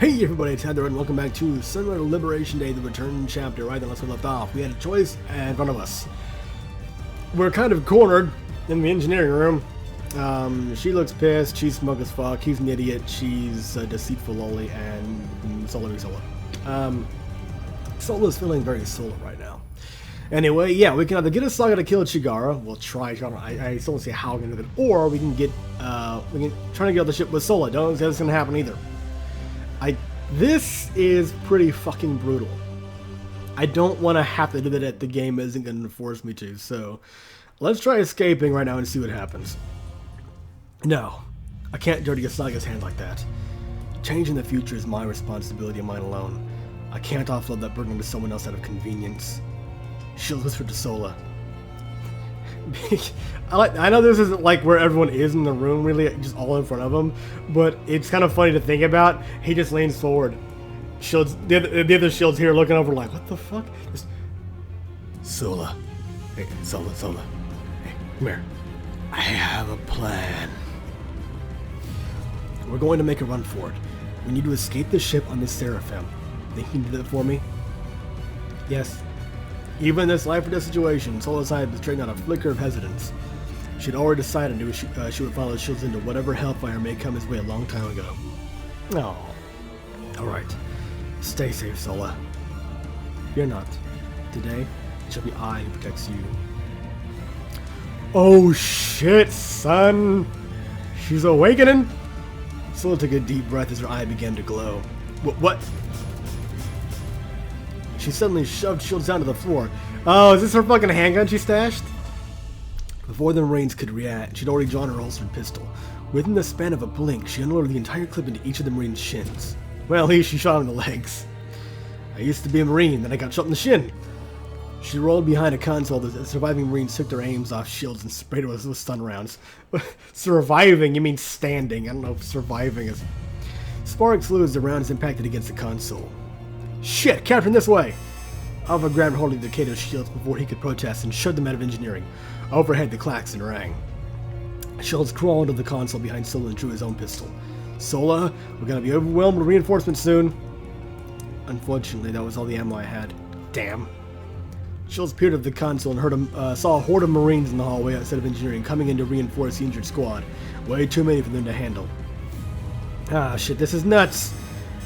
Hey everybody, it's Heather and welcome back to Sunrider Liberation Day, the return chapter. Right, that's where we left off. We had a choice in front of us. We're kind of cornered in the engineering room. She looks pissed, she's smug as fuck, he's an idiot, she's a deceitful lolly, and Sola's feeling very Sola right now. Anyway, yeah, we can either get a Saga to kill Chigara, we'll try, I still don't see how we're gonna do it, or we can get, try to get on the ship with Sola. Don't think that's gonna happen either. This is pretty fucking brutal. I don't want to have to do that. The game isn't going to force me to, so let's try escaping right now and see what happens. No, I can't dirty Asaga's hand like that. Changing the future is my responsibility and mine alone. I can't offload that burden to someone else out of convenience. She'll whisper to Sola. I know this isn't like where everyone is in the room, really, just all in front of him, but it's kind of funny to think about. He just leans forward. Shields, the other Shields here looking over like, what the fuck? Just, Sola. Hey, Sola. Hey, come here. I have a plan. We're going to make a run for it. We need to escape the ship on this Seraphim. Think you can do that for me? Yes. Even in this life-or-death situation, Sola's eye betrayed not a flicker of hesitance. She'd already decided she would follow Shields into whatever hellfire may come his way a long time ago. Oh. Alright. Stay safe, Sola. Fear not. Today, it shall be I who protects you. Oh shit, son! She's awakening! Sola took a deep breath as her eye began to glow. What? She suddenly shoved Shields down to the floor. Oh, is this her fucking handgun she stashed? Before the Marines could react, she'd already drawn her holstered pistol. Within the span of a blink, she unloaded the entire clip into each of the Marines' shins. Well, at least she shot him in the legs. I used to be a Marine, then I got shot in the shin. She rolled behind a console. The surviving Marines took their aims off Shields and sprayed it with stun rounds. Surviving? You mean standing. I don't know if surviving is... Sparks flew as the rounds impacted against the console. Shit, Captain, this way! Alva grabbed hold of the Kato's shields before he could protest and shoved them out of engineering. Overhead, the klaxon rang. Shields crawled into the console behind Sola and drew his own pistol. Sola, we're gonna be overwhelmed with reinforcements soon. Unfortunately, that was all the ammo I had. Damn. Shields peered at the console and saw a horde of Marines in the hallway outside of engineering coming in to reinforce the injured squad. Way too many for them to handle. Ah, shit, this is nuts!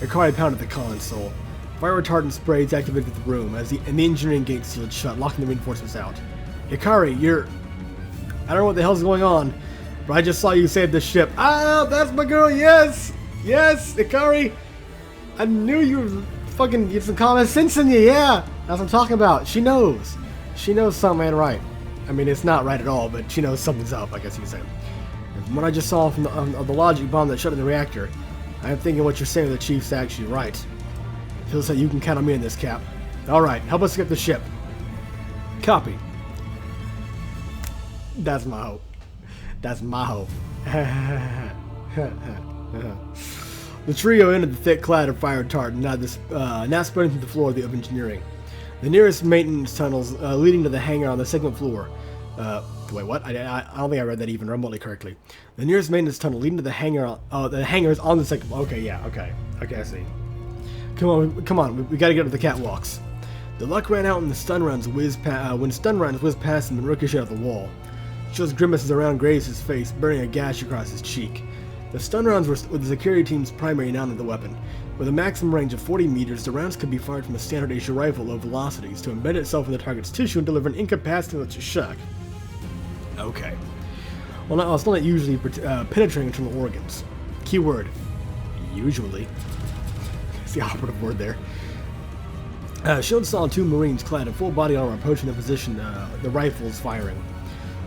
Ikari pounded the console. Fire retardant sprays activated the room and the engineering gate sealed shut, locking the reinforcements out. Ikari, I don't know what the hell's going on, but I just saw you save the ship. Ah, that's my girl, yes! Yes, Ikari! I knew you were fucking get some common sense in you, yeah! That's what I'm talking about. She knows. She knows something ain't right. I mean, it's not right at all, but she knows something's up, I guess you could say. And from what I just saw from the logic bomb that shut in the reactor, I'm thinking what you're saying to the Chief's actually right. Feels like you can count on me in this, Cap. Alright, help us get the ship. Copy. That's my hope. That's my hope. The trio entered the thick cloud of fire retardant, now spreading through the floor of engineering. The nearest maintenance tunnels leading to the hangar on the second floor. Wait, what? I don't think I read that even remotely correctly. The nearest maintenance tunnel leading to the hangar. The hangar is on the second. Okay, yeah, okay, I see. Come on, we gotta get to the catwalks. The luck ran out when stun rounds whizzed past him and ricocheted off the wall. Shields grimaces around grazed face, burning a gash across his cheek. The stun rounds were the security team's primary noun of the weapon. With a maximum range of 40 meters, the rounds could be fired from a standard Asia rifle at low velocities to embed itself in the target's tissue and deliver an incapacitating shock. Okay. Well, no, it's not usually penetrating internal organs. Keyword: usually. The operative word there. Shields saw two Marines clad in full body armor approaching the position the rifles firing.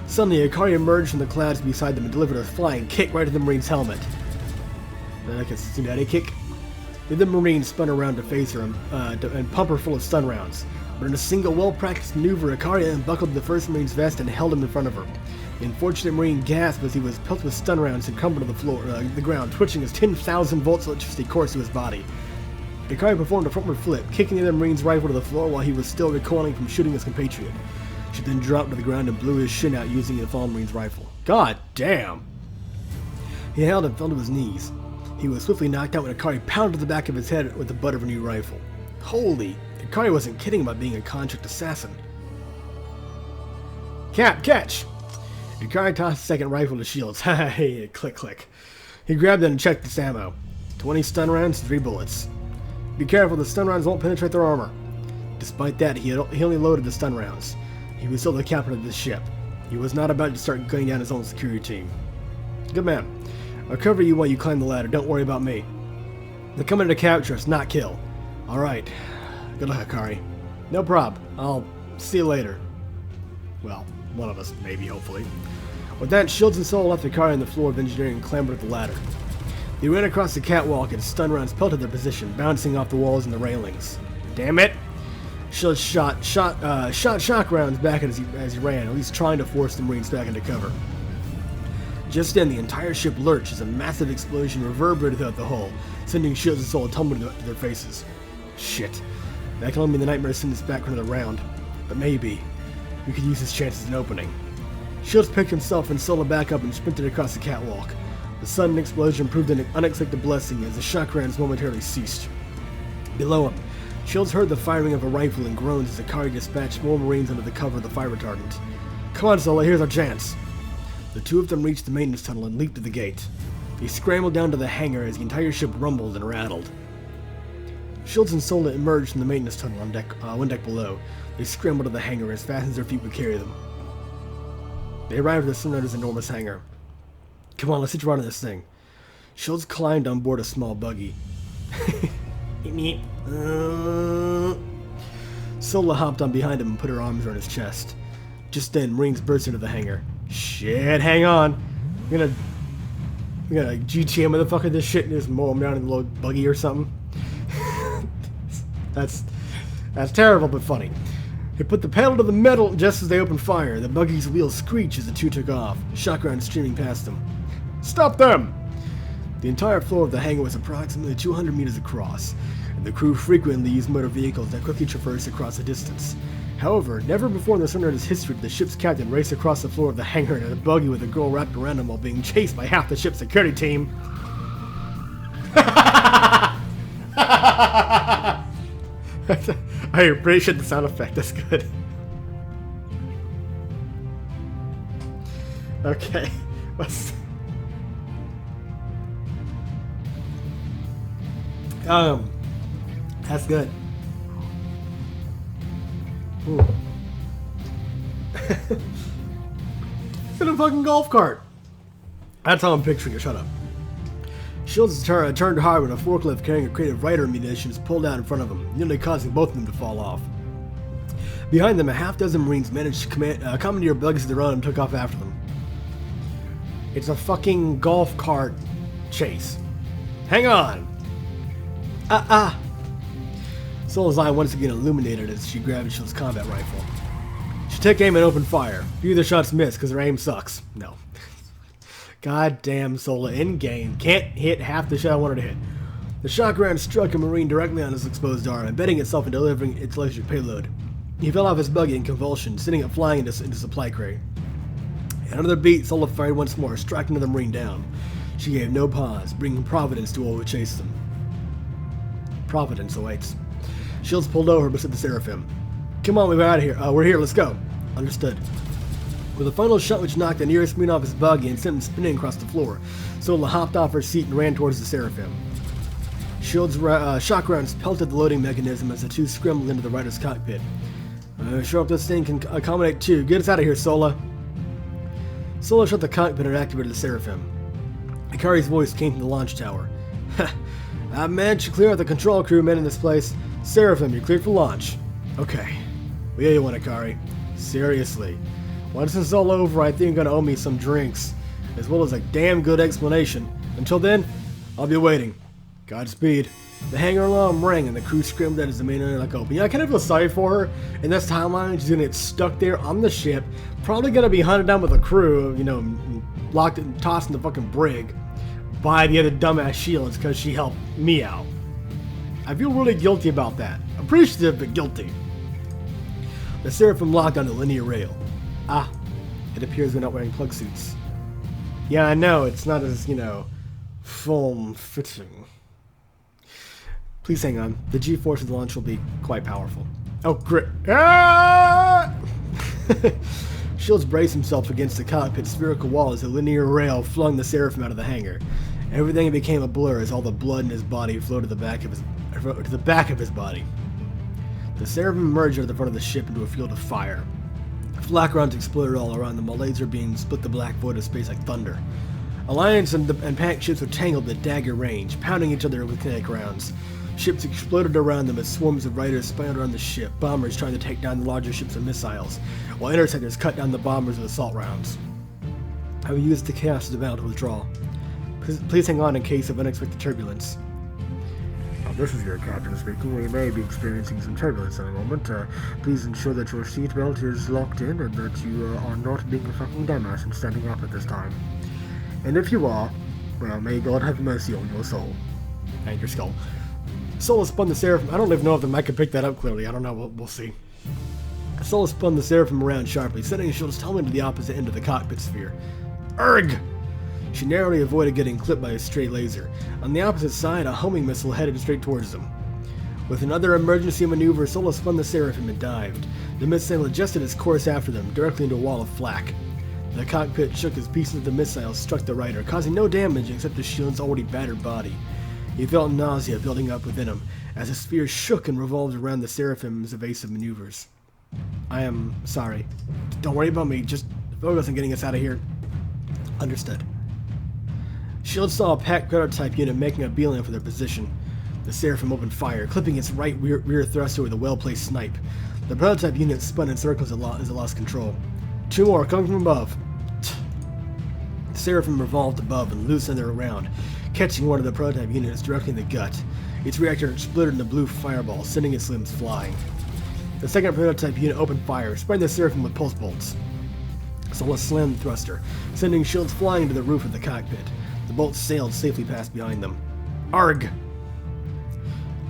Suddenly, Ikari emerged from the clouds beside them and delivered a flying kick right to the Marine's helmet. Like a Cincinnati kick. The other Marine spun around to face her and pump her full of stun rounds. But in a single well-practiced maneuver, Ikari unbuckled the first Marine's vest and held him in front of her. The unfortunate Marine gasped as he was pelted with stun rounds and crumbled to the ground, twitching as 10,000 volts of electricity coursed through his body. Ikari performed a frontward flip, kicking the other Marine's rifle to the floor while he was still recoiling from shooting his compatriot. She then dropped to the ground and blew his shin out using the fallen Marine's rifle. God damn! He held and fell to his knees. He was swiftly knocked out when Akari pounded the back of his head with the butt of a new rifle. Holy, Akari wasn't kidding about being a contract assassin. Cap, catch! Akari tossed the second rifle to Shields. Hey, click, click. He grabbed it and checked its ammo. 20 stun rounds, 3 bullets. Be careful, the stun rounds won't penetrate their armor. Despite that, he only loaded the stun rounds. He was still the captain of this ship. He was not about to start gunning down his own security team. Good man. I'll cover you while you climb the ladder. Don't worry about me. They're coming to capture us, not kill. Alright. Good luck, Akari. No prob. I'll see you later. Well, one of us, maybe, hopefully. With that, Shields and Soul left Akari on the floor of engineering and clambered up the ladder. They ran across the catwalk and stun rounds pelted their position, bouncing off the walls and the railings. Damn it! Shields shot shock rounds back as he ran, at least trying to force the Marines back into cover. Just then, the entire ship lurched as a massive explosion reverberated throughout the hull, sending Shields and Soul tumbling to their faces. Shit. That can only mean the nightmare sent us back for another round. But maybe we could use this chance as an opening. Shields picked himself and Sola back up and sprinted across the catwalk. The sudden explosion proved an unexpected blessing as the shock rounds momentarily ceased. Below him, Shields heard the firing of a rifle and groans as Akari dispatched more Marines under the cover of the fire retardant. Come on, Sola, here's our chance. The two of them reached the maintenance tunnel and leaped to the gate. They scrambled down to the hangar as the entire ship rumbled and rattled. Shields and Sola emerged from the maintenance tunnel on one deck below. They scrambled to the hangar as fast as their feet would carry them. They arrived at the Sunrider's enormous hangar. Come on, let's hitch right on this thing. Shields climbed on board a small buggy. Sola hopped on behind him and put her arms around his chest. Just then, Marines burst into the hangar. Shit, hang on. We're gonna GTA motherfucker this shit and just mow him down in the little buggy or something. That's terrible but funny. They put the pedal to the metal just as they opened fire. The buggy's wheels screeched as the two took off, shock rounds streaming past them. Stop them! The entire floor of the hangar was approximately 200 meters across, and the crew frequently used motor vehicles that quickly traversed across the distance. However, never before in the Sunrider's history did the ship's captain race across the floor of the hangar in a buggy with a girl wrapped around him while being chased by half the ship's security team. I appreciate the sound effect, that's good. Okay, what's... That's good. Ooh. It's in a fucking golf cart. That's how I'm picturing it, shut up. Shields turned hard when a forklift carrying a crate of Rider munitions pulled out in front of him, nearly causing both of them to fall off. Behind them, a half-dozen Marines managed to commandeer buggies of their own and took off after them. It's a fucking golf cart chase. Hang on! Sola's eye once again illuminated as she grabbed Shields' combat rifle. She took aim and opened fire. Few of the shots missed because her aim sucks. No. Goddamn Sola, in-game. Can't hit half the shot I wanted to hit. The shock round struck a Marine directly on his exposed arm, embedding itself and delivering its electric payload. He fell off his buggy in convulsion, sending it flying into supply crate. Another beat, Sola fired once more, striking another Marine down. She gave no pause, bringing Providence to all who chased them. Providence awaits. Shields pulled over beside the Seraphim. Come on, we're out of here. We're here, let's go. Understood. With a final shot which knocked the nearest Marine off his buggy and sent him spinning across the floor, Sola hopped off her seat and ran towards the Seraphim. Shields' shock rounds pelted the loading mechanism as the two scrambled into the Rider's cockpit. Sure hope this thing can accommodate two. Get us out of here, Sola. Sola shut the cockpit and activated the Seraphim. Akari's voice came from the launch tower. I managed to clear out the control crew men in this place. Seraphim, you're cleared for launch. Okay. We owe you one, Akari. Seriously. Once this is all over, I think you're gonna owe me some drinks, as well as a damn good explanation. Until then, I'll be waiting. Godspeed. The hangar alarm rang and the crew scrambled out as the main airlock opened. Yeah, I kind of feel sorry for her. In this timeline, she's gonna get stuck there on the ship, probably gonna be hunted down with the crew, you know, locked and tossed in the fucking brig by the other dumbass Shields because she helped me out. I feel really guilty about that. Appreciative, but guilty. The Seraphim locked on the linear rail. It appears we're not wearing plug suits. Yeah, I know, it's not as, you know, Foam fitting. Please hang on. The G-force of the launch will be quite powerful. Oh, great. Ah! Shields braced himself against the cockpit's spherical wall as a linear rail flung the Seraphim out of the hangar. Everything became a blur as all the blood in his body flowed to the back of his body. The Seraphim emerged out of the front of the ship into a field of fire. Flak rounds exploded all around them, while laser beams split the black void of space like thunder. Alliance and Pact ships were tangled at dagger range, pounding each other with kinetic rounds. Ships exploded around them as swarms of riders spiraled around the ship, bombers trying to take down the larger ships with missiles, while interceptors cut down the bombers with assault rounds. I will use the chaos of the battle to withdraw. Please hang on in case of unexpected turbulence. This is your captain speaking. We may be experiencing some turbulence in a moment. Please ensure that your seatbelt is locked in and that you are not being a fucking dumbass and standing up at this time. And if you are, well, may God have mercy on your soul. And your skull. Sola spun the Seraphim. I don't even know if the mic can pick that up clearly. I don't know. We'll see. Sola spun the Seraphim around sharply, setting his shoulders tumbling to the opposite end of the cockpit sphere. Urgh! She narrowly avoided getting clipped by a stray laser. On the opposite side, a homing missile headed straight towards them. With another emergency maneuver, Sola spun the Seraphim and dived. The missile adjusted its course after them, directly into a wall of flak. The cockpit shook as pieces of the missile struck the rider, causing no damage except the shield's already battered body. He felt nausea building up within him, as the sphere shook and revolved around the Seraphim's evasive maneuvers. I am sorry. Don't worry about me, just focus on getting us out of here. Understood. Shield saw a Pact prototype unit making a beeline for their position. The Seraphim opened fire, clipping its right rear thruster with a well-placed snipe. The prototype unit spun in circles as it lost control. Two more, coming from above. The Seraphim revolved above and loosened their round, catching one of the prototype units directly in the gut. Its reactor exploded in a blue fireball, sending its limbs flying. The second prototype unit opened fire, spraying the Seraphim with pulse bolts. Sola slammed the thruster, sending shields flying into the roof of the cockpit. The bolts sailed safely past behind them. Arg!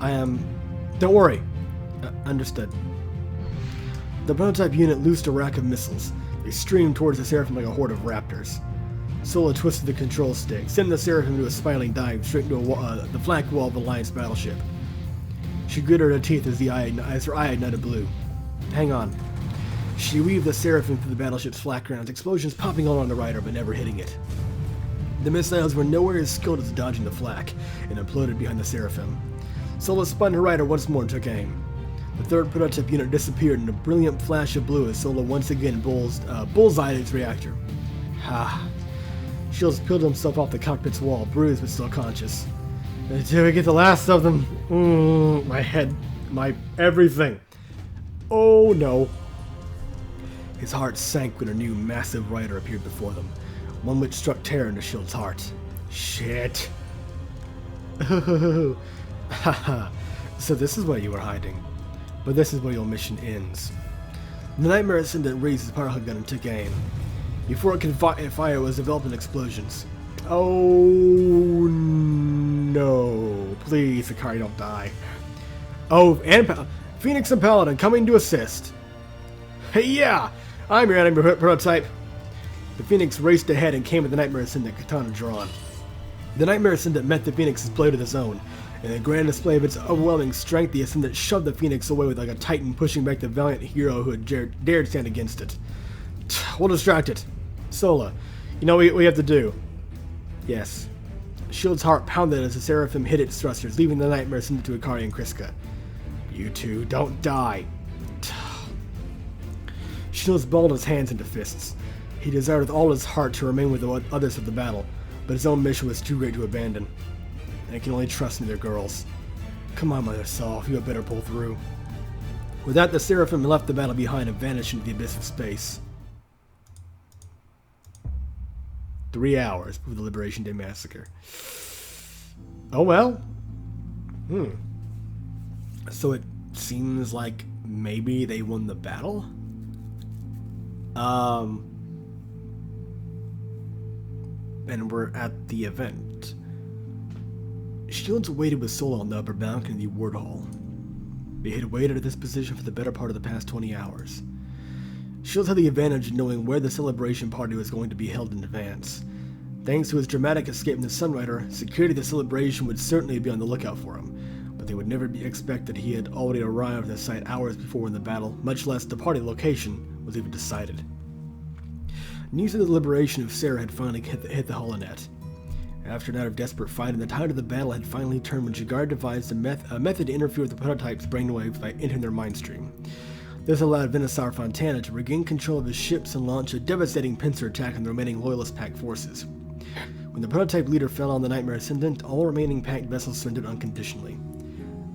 Don't worry. Understood. The prototype unit loosed a rack of missiles. They streamed towards the Seraphim like a horde of raptors. Sola twisted the control stick, sending the Seraphim into a spiraling dive straight into the flank wall of the Alliance battleship. She gritted her teeth as her eye ignited blue. Hang on. She weaved the Seraphim through the battleship's flak rounds, explosions popping all on the rider but never hitting it. The missiles were nowhere as skilled as dodging the flak, and imploded behind the Seraphim. Sola spun her rider once more and took aim. The third prototype unit disappeared in a brilliant flash of blue as Sola once again bullseyed its reactor. Ha! Shields peeled himself off the cockpit's wall, bruised but still conscious. Did we get the last of them? My head, my everything. Oh no. His heart sank when a new massive rider appeared before them. One which struck terror into Shield's heart. Shit. Haha. So this is where you were hiding. But this is where your mission ends. The Nightmare Ascendant raised his powerful gun and took aim. Before it could fire, it was developed in explosions. Oh no. Please, Ikari, don't die. Oh, and Phoenix and Paladin coming to assist. Hey, yeah! I'm your enemy prototype. The Phoenix raced ahead and came at the Nightmare Ascendant, katana drawn. The Nightmare Ascendant met the Phoenix's blade with his own. In a grand display of its overwhelming strength, the Ascendant shoved the Phoenix away with like a titan pushing back the valiant hero who had dared stand against it. We'll distract it. Sola, you know what we have to do. Yes. Shield's heart pounded as the Seraphim hit its thrusters, leaving the Nightmare Ascendant to Ikari and Kriska. You two, don't die. Shields balled his hands into fists. He desired with all his heart to remain with the others of the battle, but his own mission was too great to abandon. And he can only trust in their girls. Come on, Mother Saul, you had better pull through. With that, the Seraphim left the battle behind and vanished into the abyss of space. 3 hours before the Liberation Day Massacre. Oh well. So it seems like maybe they won the battle? And we're at the event. Shields waited with Sola on the upper balcony of the ward hall. They had waited at this position for the better part of the past 20 hours. Shields had the advantage of knowing where the celebration party was going to be held in advance. Thanks to his dramatic escape in the Sunrider, security of the celebration would certainly be on the lookout for him, but they would never expect that he had already arrived at the site hours before when the battle, much less the party location, was even decided. News of the liberation of Sarah had finally hit the holonet. After a night of desperate fighting, the tide of the battle had finally turned when Jigar devised a method to interfere with the prototype's brainwaves by entering their mind stream. This allowed Venusaur Fontana to regain control of his ships and launch a devastating pincer attack on the remaining Loyalist Pack forces. When the prototype leader fell on the Nightmare Ascendant, all remaining Pact vessels surrendered unconditionally.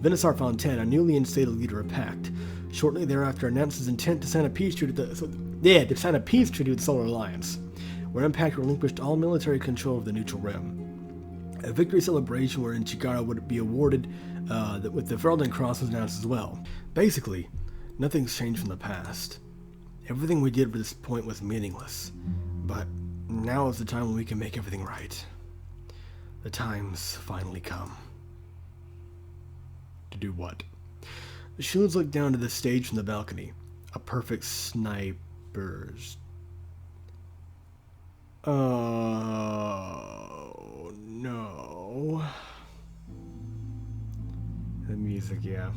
Venusaur Fontana, newly instated leader of Pact, shortly thereafter announced his intent to sign a peace treaty with the Solar Alliance, where Pact relinquished all military control of the Neutral Rim. A victory celebration wherein Chigara would be awarded with the Ferelden Cross was announced as well. Basically, nothing's changed from the past. Everything we did to this point was meaningless, but now is the time when we can make everything right. The time's finally come. To do what? The Shields looked down to the stage from the balcony. A perfect sniper's... Oh, no. The music, yeah.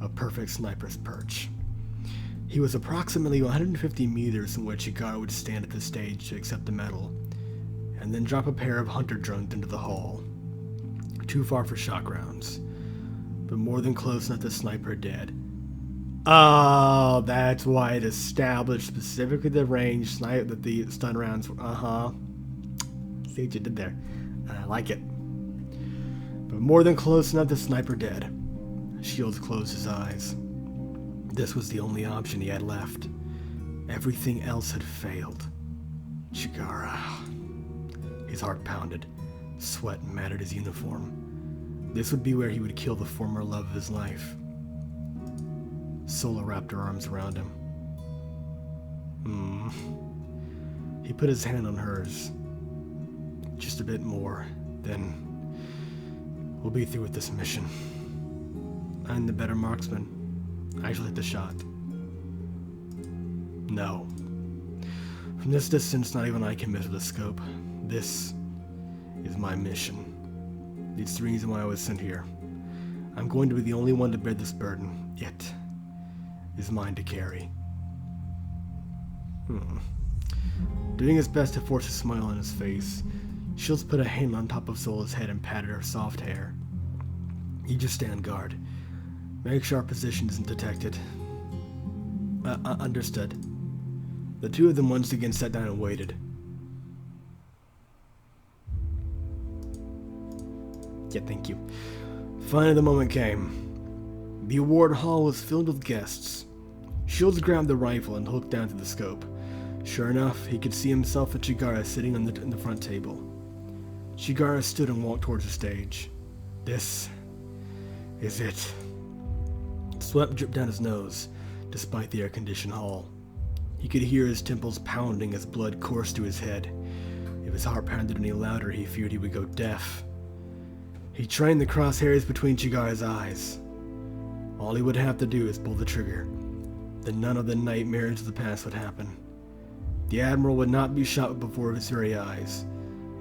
A perfect sniper's perch. He was approximately 150 meters from where Chigara would stand at the stage to accept the medal, and then drop a pair of hunter drones into the hall. Too far for shock rounds, but more than close enough to sniper dead. Oh, that's why it established specifically the range that the stun rounds. See what you did there. I like it. But more than close enough to sniper dead. Shields closed his eyes. This was the only option he had left. Everything else had failed. Chigara. His heart pounded. Sweat matted his uniform. This would be where he would kill the former love of his life. Sola wrapped her arms around him. He put his hand on hers. Just a bit more, then we'll be through with this mission. I'm the better marksman. I shall hit the shot. No. From this distance, not even I can measure the scope. This is my mission. It's the reason why I was sent here. I'm going to be the only one to bear this burden. It is mine to carry. Doing his best to force a smile on his face, Shields put a hand on top of Sola's head and patted her soft hair. You just stand guard. Make sure our position isn't detected. Understood. The two of them once again sat down and waited. Yeah, thank you. Finally, the moment came. The award hall was filled with guests. Shields grabbed the rifle and looked down to the scope. Sure enough, he could see himself and Chigara sitting on the front table. Chigara stood and walked towards the stage. This is it. Sweat dripped down his nose, despite the air-conditioned hall. He could hear his temples pounding as blood coursed to his head. If his heart pounded any louder, he feared he would go deaf. He trained the crosshairs between Chigara's eyes. All he would have to do is pull the trigger. Then none of the nightmares of the past would happen. The Admiral would not be shot before his very eyes.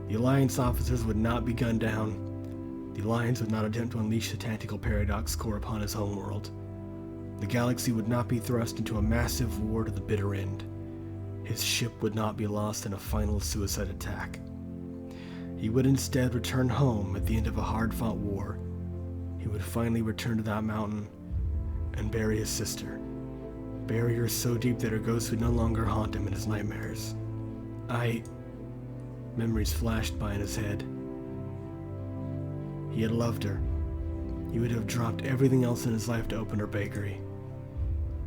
The Alliance officers would not be gunned down. The Alliance would not attempt to unleash the Tactical Paradox Core upon his homeworld. The galaxy would not be thrust into a massive war to the bitter end. His ship would not be lost in a final suicide attack. He would instead return home at the end of a hard-fought war. He would finally return to that mountain and bury his sister. Bury her so deep that her ghost would no longer haunt him in his nightmares. Memories flashed by in his head. He had loved her. He would have dropped everything else in his life to open her bakery.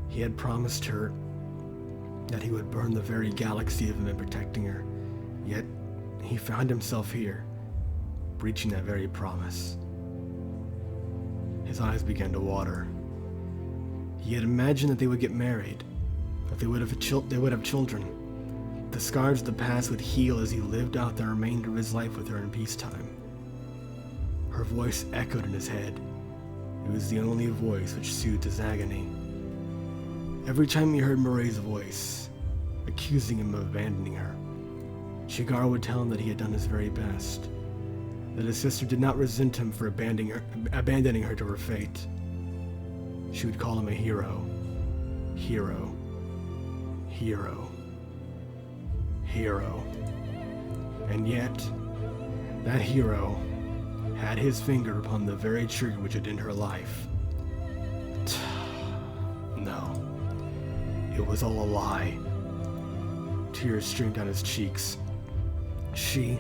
He had promised her that he would burn the very galaxy of him in protecting her. Yet, he found himself here, breaching that very promise. His eyes began to water. He had imagined that they would get married, that they would have children. The scars of the past would heal as he lived out the remainder of his life with her in peacetime. Her voice echoed in his head. It was the only voice which soothed his agony. Every time he heard Moray's voice, accusing him of abandoning her, Shigar would tell him that he had done his very best, that his sister did not resent him for abandoning her to her fate. She would call him a hero. Hero. Hero. Hero. And yet, that hero had his finger upon the very trigger which would end her life. No. It was all a lie. Tears streamed down his cheeks. She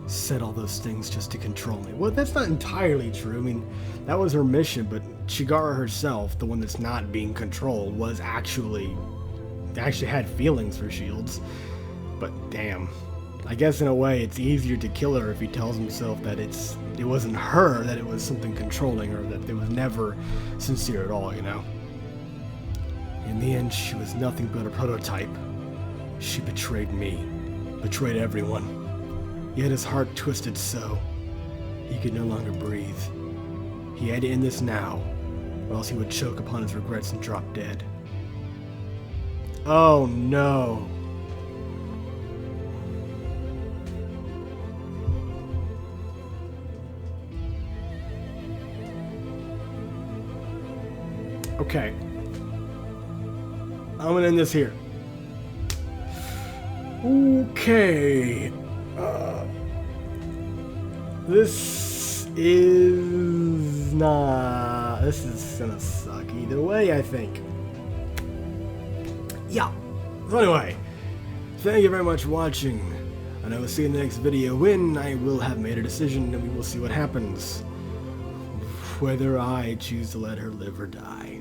said all those things just to control me. Well, that's not entirely true. I mean, that was her mission, but Shigara herself, the one that's not being controlled, was actually had feelings for Shields. But damn. I guess in a way it's easier to kill her if he tells himself that it wasn't her, that it was something controlling her, that it was never sincere at all, you know? In the end, she was nothing but a prototype. She betrayed me, betrayed everyone. Yet his heart twisted so, he could no longer breathe. He had to end this now, or else he would choke upon his regrets and drop dead. Oh no. Okay. I'm gonna end this here. Okay. This is gonna suck either way, I think. Yeah. So anyway, thank you very much for watching, and I will see you in the next video when I will have made a decision and we will see what happens. Whether I choose to let her live or die.